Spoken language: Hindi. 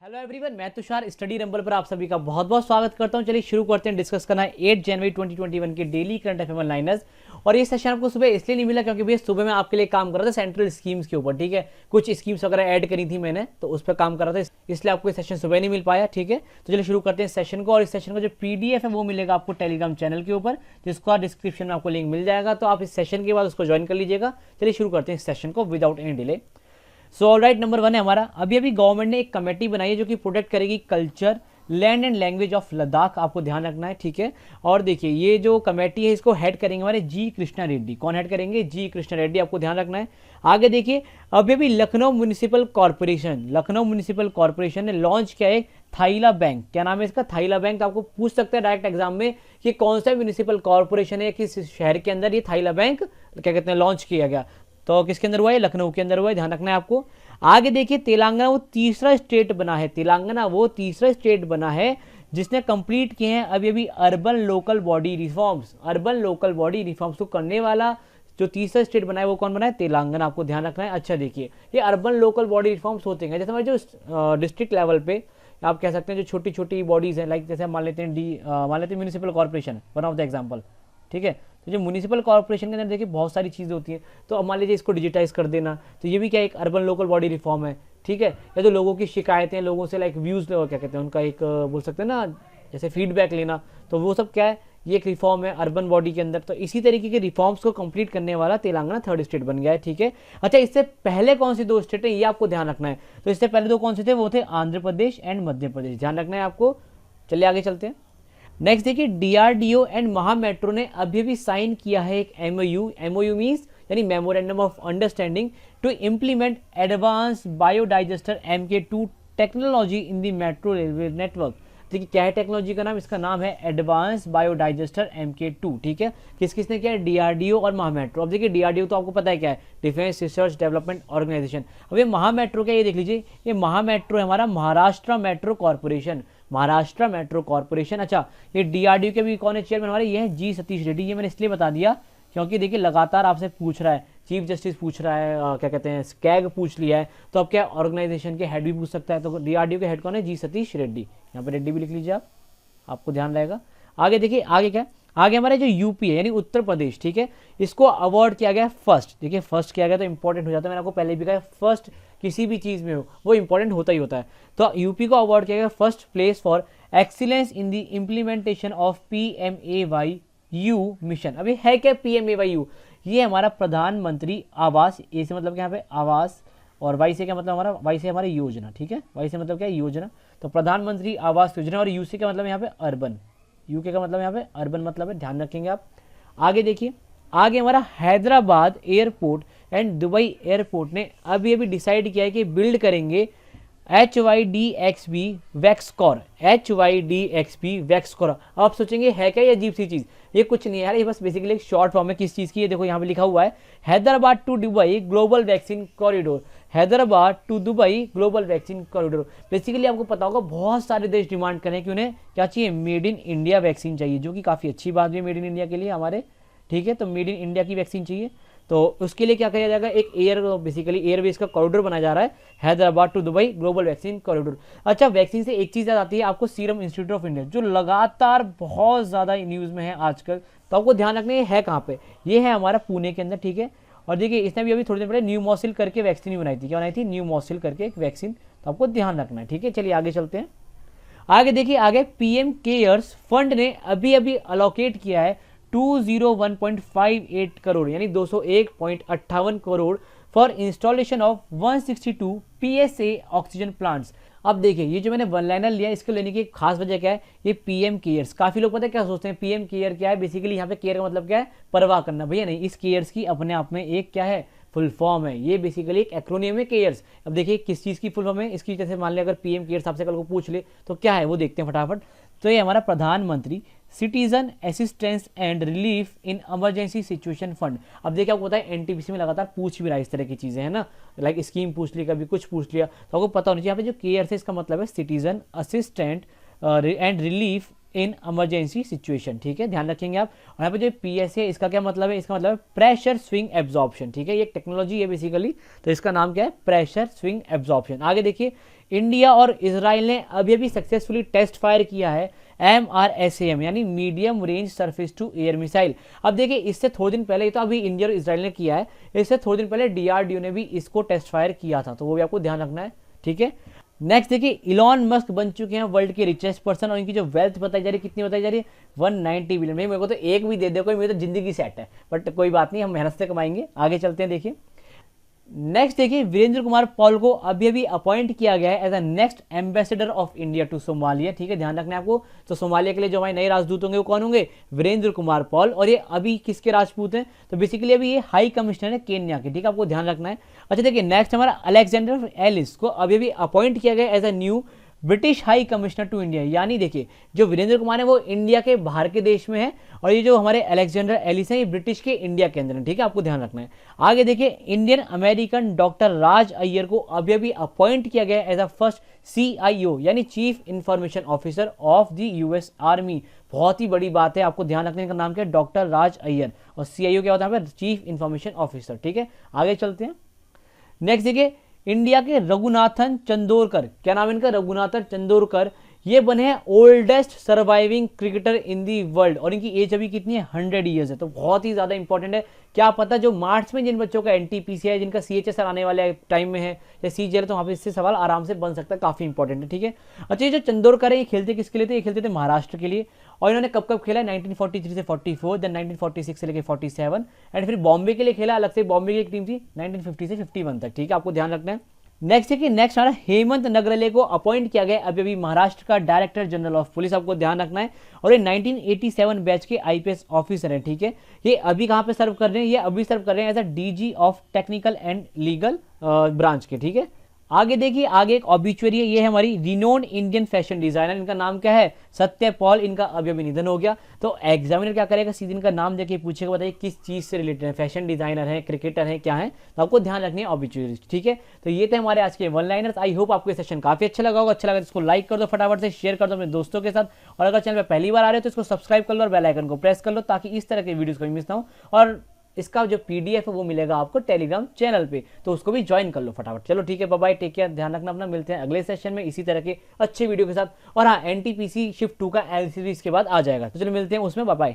हेलो एवरीवन, मैं तुषार स्टडी रंबल पर आप सभी का बहुत बहुत स्वागत करता हूं। चलिए शुरू करते हैं। डिस्कस करना है 8 जनवरी 2021 के डेली करंट अफेयर लाइनर्स। और ये सेशन आपको सुबह इसलिए नहीं मिला क्योंकि भैया सुबह मैं आपके लिए काम कर रहा था सेंट्रल स्कीम्स के ऊपर। ठीक है, कुछ स्कीम्स वगैरह ऐड करी थी मैंने, तो उस पर काम कर रहा था, इसलिए आपको ये सेशन सुबह नहीं मिल पाया। ठीक है, तो चलिए शुरू करते हैं सेशन को। और इस सेशन का जो पीडीएफ है वो मिलेगा आपको टेलीग्राम चैनल के ऊपर, जिसका डिस्क्रिप्शन में आपको लिंक मिल जाएगा, तो आप इस सेशन के बाद उसको ज्वाइन कर लीजिएगा। चलिए शुरू करते हैं इस सेशन को without any delay. So all right, number 1 है हमारा, अभी गवर्नमेंट ने एक कमेटी बनाई है जो कि प्रोटेक्ट करेगी culture, land and language of Ladakh. आपको ध्यान रखना है। ठीक है, और देखिए ये जो कमेटी है इसको हेड करेंगे हमारे जी कृष्णा रेड्डी। कौन हेड करेंगे? जी कृष्णा रेड्डी। आपको ध्यान रखना है। आगे देखिए, अभी लखनऊ म्यूनिसिपल कॉर्पोरेशन ने लॉन्च किया है थाईला बैंक। क्या नाम है इसका? थाईला बैंक। तो आपको पूछ सकते हैं डायरेक्ट एग्जाम में कि कौन सा म्यूनिसिपल कॉर्पोरेशन है, किस शहर के अंदर ये थाईला बैंक क्या कहते हैं लॉन्च किया गया। तो किसके अंदर हुआ है? लखनऊ के अंदर हुआ है, ध्यान रखना है आपको। आगे देखिए, तेलंगाना वो तीसरा स्टेट बना है जिसने कंप्लीट किए हैं अभी अर्बन लोकल बॉडी रिफॉर्म्स को करने वाला जो तीसरा स्टेट बना है वो कौन बना है? तेलंगाना। आपको ध्यान रखना है। अच्छा देखिए, ये अर्बन लोकल बॉडी रिफॉर्म्स होते हैं जैसे हमारे जो डिस्ट्रिक्ट लेवल पे आप कह सकते हैं जो छोटी छोटी बॉडीज हैं, लाइक जैसे मान लेते हैं municipal corporation, one of the example. ठीक है, तो जो म्यूनिसिपल कॉर्पोरेशन के अंदर देखिए बहुत सारी चीज़ें होती हैं। तो अब मान लीजिए इसको डिजिटाइज कर देना, तो ये भी क्या एक अर्बन लोकल बॉडी रिफॉर्म है। ठीक है, या तो लोगों की शिकायतें, लोगों से लाइक व्यूज़ क्या कहते हैं उनका एक बोल सकते हैं ना, जैसे फीडबैक लेना, तो वो सब क्या है? ये एक रिफॉर्म है अर्बन बॉडी के अंदर। तो इसी तरीके के रिफॉर्म्स को कंप्लीट करने वाला तेलंगाना थर्ड स्टेट बन गया है। ठीक है, अच्छा इससे पहले कौन सी दो स्टेट है ये आपको ध्यान रखना है। तो इससे पहले दो कौन से थे? वो थे आंध्र प्रदेश एंड मध्य प्रदेश। ध्यान रखना है आपको। चलिए आगे चलते हैं। नेक्स्ट देखिए, डीआरडीओ एंड महामेट्रो ने अभी साइन किया है एक एमओयू मीन्स यानी memorandum of understanding to implement advance biodigester MK2 technology in the metro railway network. देखिए क्या है टेक्नोलॉजी का नाम? इसका नाम है एडवांस बायोडाइजेस्टर MK2। ठीक है, किस किसने किया है? डीआरडीओ और महामेट्रो। अब देखिए डीआरडीओ तो आपको पता है क्या है, डिफेंस रिसर्च डेवलपमेंट ऑर्गेनाइजेशन। अब ये महामेट्रो क्या, ये देख लीजिए, ये महामेट्रो है हमारा महाराष्ट्र मेट्रो कॉर्पोरेशन। अच्छा, ये डीआरडीओ के भी कौन है चेयरमैन हमारे? ये है जी सतीश रेड्डी। ये मैंने इसलिए बता दिया क्योंकि देखिए लगातार आपसे पूछ रहा है, चीफ जस्टिस पूछ रहा है, क्या कहते हैं स्कैग पूछ लिया है, तो अब क्या ऑर्गेनाइजेशन के हेड भी पूछ सकता है। तो डीआरडीओ के हेड कौन है? जी सतीश रेड्डी। यहाँ पे रेड्डी भी लिख लीजिए आप, आपको ध्यान रहेगा। आगे देखिए, आगे क्या? आगे हमारे जो यूपी है यानी उत्तर प्रदेश, ठीक है, इसको अवार्ड किया गया फर्स्ट। देखिए फर्स्ट किया गया तो इंपॉर्टेंट हो जाता है, मैंने आपको पहले भी कहा फर्स्ट किसी भी चीज़ में हो वो इंपॉर्टेंट होता ही होता है। तो यूपी को अवार्ड किया गया first place for excellence in the implementation of PMAYU mission. अभी है क्या PMAYU? ये हमारा प्रधानमंत्री आवास, ए से मतलब क्या यहाँ पे आवास, और वाई से क्या मतलब हमारा? वाई से हमारी योजना। ठीक है, वाई से मतलब क्या है? योजना। तो प्रधानमंत्री आवास योजना। और यू से क्या मतलब यहाँ पे? अर्बन। यूके का मतलब यहाँ पे अर्बन मतलब है, ध्यान रखेंगे आप। आगे देखिए, आगे हमारा Hyderabad airport and Dubai airport ने अभी डिसाइड किया है कि बिल्ड करेंगे HYDXB वैक्सकॉर। आप सोचेंगे है क्या ये अजीब सी चीज़? ये कुछ नहीं है यार, ये बस बेसिकली एक शॉर्ट फॉर्म है किस चीज़ की। ये देखो यहाँ पे लिखा हुआ है Hyderabad to Dubai global vaccine corridor. Hyderabad to Dubai global vaccine corridor. Basically आपको पता होगा बहुत सारे देश डिमांड करें कि उन्हें क्या चाहिए? मेड इन इंडिया वैक्सीन चाहिए, जो कि काफ़ी अच्छी बात भी है मेड इन इंडिया के लिए हमारे। ठीक है, तो मेड इन इंडिया की वैक्सीन चाहिए, तो उसके लिए क्या किया जाएगा? एक बेसिकली एयरवेज का कॉरिडोर बनाया जा रहा है, Hyderabad to Dubai global vaccine corridor. अच्छा, वैक्सीन से एक चीज़ याद आती है आपको, सीरम इंस्टीट्यूट ऑफ इंडिया, जो लगातार बहुत ज़्यादा न्यूज़ में है आजकल। तो आपको ध्यान रखना है कहाँ पे? ये है हमारा पुणे के अंदर। ठीक है, और देखिए इसने भी अभी थोड़ी देर पहले न्यूमोसिल करके वैक्सीन बनाई थी। क्या बनाई थी? न्यूमोसिल करके एक वैक्सीन। तो आपको ध्यान रखना है। ठीक है, चलिए आगे चलते हैं। आगे देखिए, आगे PM केयर्स फंड ने अभी अलोकेट किया है 201.58 करोड़ यानी 201.58 crore for installation of 162 PSA oxygen plants. अब देखिए ये जो मैंने वन लाइनर लिया इसको लेने की एक खास वजह क्या है? ये PM केयर्स। काफ़ी लोग पता है क्या सोचते हैं PM केयर क्या है? बेसिकली यहाँ पे केयर का मतलब क्या है? परवाह करना। भैया नहीं, इस केयर्स की अपने आप में एक क्या है? फुल फॉर्म है। ये बेसिकली एक एक्रोनियम है केयर्स। अब देखिए किस चीज़ की फुल फॉर्म है इसकी, जैसे मान लिया अगर PM केयर्स आपसे कल को पूछ ले तो क्या है वो देखते हैं फटाफट। तो ये हमारा प्रधानमंत्री citizen assistance and relief in emergency situation fund. अब देखिए आपको पता है NTPC में लगातार पूछ भी रहा है इस तरह की चीज़ें, है ना, लाइक स्कीम पूछ ली, कभी कुछ पूछ लिया, तो आपको पता होना चाहिए यहाँ पे जो केयर है इसका मतलब है citizen assistant and relief in emergency situation. ठीक है, ध्यान रखेंगे आप। और यहाँ पे जो PSA है इसका क्या मतलब है? इसका मतलब है प्रेशर स्विंग एब्जॉर्प्शन। ठीक है, ये एक टेक्नोलॉजी है बेसिकली, तो इसका नाम क्या है? Pressure swing absorption. आगे देखिए, इंडिया और इसराइल ने अभी अभी सक्सेसफुली टेस्ट फायर किया है MRSAM यानी medium range surface to air missile. अब देखिए इससे थोड़े दिन पहले, ये तो अभी इंडिया और इसराइल ने किया है, इससे थोड़े दिन पहले DRDO ने भी इसको टेस्ट फायर किया था, तो वो भी आपको ध्यान रखना है, ठीक है। नेक्स्ट देखिए, इलॉन मस्क बन चुके हैं वर्ल्ड के रिचेस्ट पर्सन और इनकी जो वेल्थ बताई जा रही है, कितनी बताई जा रही है, 190 बिलियन। मेरे को तो एक भी दे दे कोई, मेरी तो जिंदगी सेट है, बट कोई बात नहीं, हम मेहनत से कमाएंगे। आगे चलते हैं, देखिए नेक्स्ट देखिए, वीरेंद्र कुमार पॉल को अभी अभी अपॉइंट किया गया है as a next ambassador of India to Somalia, ठीक है, ध्यान रखना है आपको। तो सोमालिया के लिए जो हमारे नए राजदूत होंगे वो कौन होंगे, वीरेंद्र कुमार पॉल। और ये अभी किसके राजपूत हैं, तो बेसिकली अभी ये हाई कमिश्नर है केन्या के, ठीक है, आपको ध्यान रखना है। अच्छा देखिए, नेक्स्ट हमारा अलेक्जेंडर एलिस को अभी अभी अपॉइंट किया गया as a new British high commissioner to India. यानी देखिए, जो वीरेंद्र कुमार है वो इंडिया के बाहर के देश में है, और ये जो हमारे अलेक्जेंडर एलिस हैं ये ब्रिटिश के इंडिया के अंदर है, ठीक है, आपको ध्यान रखना है। आगे देखिए, इंडियन अमेरिकन डॉक्टर राज अय्यर को अभी अभी अपॉइंट किया गया एज अ फर्स्ट CIO यानी chief information officer of the US army. बहुत ही बड़ी बात है, आपको ध्यान रखने का नाम क्या है, डॉक्टर राज अय्यर, और CIO क्या होता है, चीफ इंफॉर्मेशन ऑफिसर, ठीक है। आगे चलते हैं, नेक्स्ट देखिए, इंडिया के रघुनाथन चंदोरकर, क्या नाम है इनका, रघुनाथन चंदोरकर, ये बने हैं oldest surviving cricketer in the world, और इनकी एज अभी कितनी है, 100 ईयर्स है, तो बहुत ही ज्यादा इंपॉर्टेंट है। क्या पता जो मार्च में जिन बच्चों का NTPC है, जिनका CHSR आने वाले टाइम में है या CGL, तो वहाँ पे इससे सवाल आराम से बन सकता है, काफी इंपॉर्टेंट है, ठीक है। अच्छा, ये जो चंदोरकर है ये खेलते किसके लिए थे, ये खेलते थे महाराष्ट्र के लिए, और इन्होंने कब कब खेला है, 1943 से 44, देन 1946 से लेकर 47, एंड फिर बॉम्बे के लिए खेला, अलग से बॉम्बे की एक टीम थी 1950 से 51 तक, ठीक है, आपको ध्यान रखना है। नेक्स्ट है कि नेक्स्ट हमारा हेमंत नगरले को अपॉइंट किया गया अभी अभी महाराष्ट्र का डायरेक्टर जनरल ऑफ पुलिस, आपको ध्यान रखना है। और ये 1987 बैच के IPS ऑफिसर है, ठीक है। ये अभी कहाँ पे सर्व कर रहे हैं, ये अभी सर्व कर रहे हैं as a DG of technical and legal branch के, ठीक है। आगे देखिए, आगे एक ऑब्ituary है, ये है हमारी रिनोन्ड इंडियन फैशन डिजाइनर, इनका नाम क्या है, सत्य पॉल, इनका अभी अभी निधन हो गया। तो एग्जामिनर क्या करेगा, सीधे इनका नाम देके पूछेगा, बताइए किस चीज से रिलेटेड है, फैशन डिजाइनर है, क्रिकेटर है, क्या है, तो आपको ध्यान रखनी है ऑब्ituary, ठीक है। तो ये थे हमारे आज के वन लाइनर्स। आई होप आपको ये सेशन काफी अच्छा लगा होगा, अच्छा लगा तो इसको लाइक कर दो फटाफट से, शेयर कर दो अपने दोस्तों के साथ, और अगर चैनल पर पहली बार आ रहे हो तो इसको सब्सक्राइब कर लो और बेल आइकन को प्रेस कर लो, ताकि इस तरह के वीडियोस को मिस ना हो। और इसका जो PDF है वो मिलेगा आपको टेलीग्राम चैनल पे, तो उसको भी ज्वाइन कर लो फटाफट। चलो ठीक है, बाय बाय, टेक केयर, ध्यान रखना अपना, मिलते हैं अगले सेशन में इसी तरह के अच्छे वीडियो के साथ। और हाँ, NTPC शिफ्ट 2 का LCD इसके बाद आ जाएगा, तो चलो मिलते हैं उसमें, बाय बाय।